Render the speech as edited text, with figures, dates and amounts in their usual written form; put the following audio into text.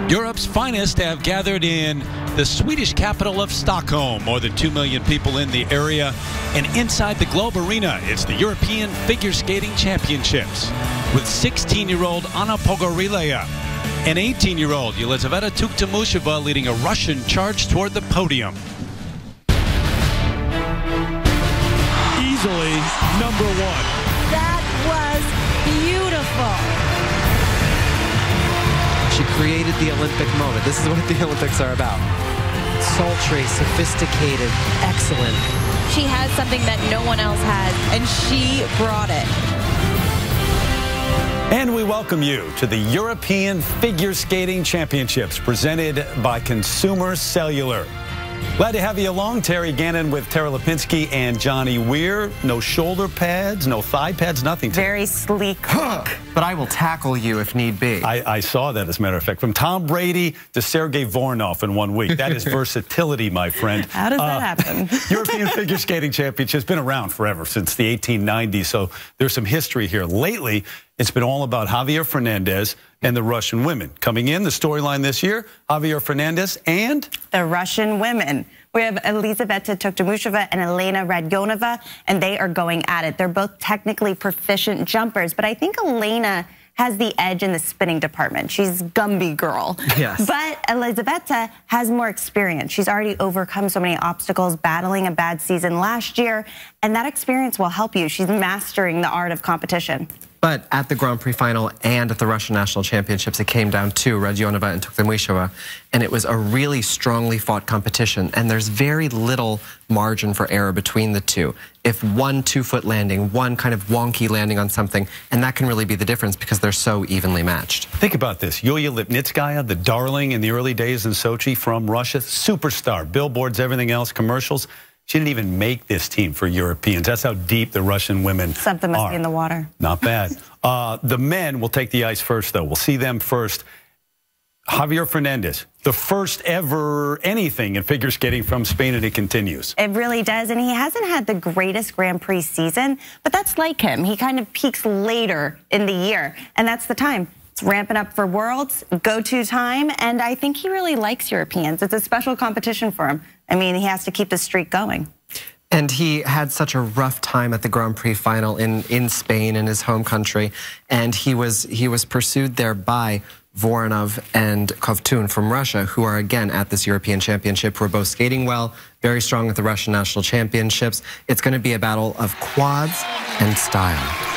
Europe's finest have gathered in the Swedish capital of Stockholm. More than 2 million people in the area. And inside the Globe Arena, it's the European Figure Skating Championships with 16-year-old Anna Pogorilaya and 18-year-old Yelizaveta Tuktamusheva leading a Russian charge toward the podium. Easily number one. That was beautiful. She created the Olympic moment. This is what the Olympics are about. Sultry, sophisticated, excellent. She has something that no one else has, and she brought it. And we welcome you to the European Figure Skating Championships presented by Consumer Cellular. Glad to have you along. Terry Gannon with Tara Lipinski and Johnny Weir. No shoulder pads, no thigh pads, nothing. Very sleek. But I will tackle you if need be. I saw that, as a matter of fact. From Tom Brady to Sergei Voronov in 1 week. That is versatility, my friend. How does that happen? European Figure Skating Championship has been around forever, since the 1890s, so there's some history here. Lately, it's been all about Javier Fernandez and the Russian women. Coming in, the storyline this year, Javier Fernandez and the Russian women. We have Yelizaveta Tuktamusheva and Elena Radionova, and they are going at it. They're both technically proficient jumpers, but I think Elena has the edge in the spinning department. She's Gumby girl. Yes. But Yelizaveta has more experience. She's already overcome so many obstacles, battling a bad season last year, and that experience will help you. She's mastering the art of competition. But at the Grand Prix final and at the Russian National Championships, it came down to Radionova and Tuktamusheva, and it was a really strongly fought competition, and there's very little margin for error between the two. If one 2-foot landing, one kind of wonky landing on something, and that can really be the difference because they're so evenly matched. think about this. Yulia Lipnitskaya, the darling in the early days in Sochi from Russia, superstar, billboards, everything else, commercials. She didn't even make this team for Europeans. That's how deep the Russian women Something must are. be in the water. Not bad. The men will take the ice first, though. We'll see them first. Javier Fernandez, the first ever anything in figure skating from Spain, and it continues. It really does, and he hasn't had the greatest Grand Prix season, but that's like him. He kind of peaks later in the year, and that's the time. It's ramping up for Worlds, go-to time, and I think he really likes Europeans. It's a special competition for him. I mean, he has to keep the streak going. And he had such a rough time at the Grand Prix final in Spain, in his home country, and he was pursued there by Voronov and Kovtun from Russia, who are again at this European Championship, who are both skating well, very strong at the Russian National Championships. It's going to be a battle of quads and style.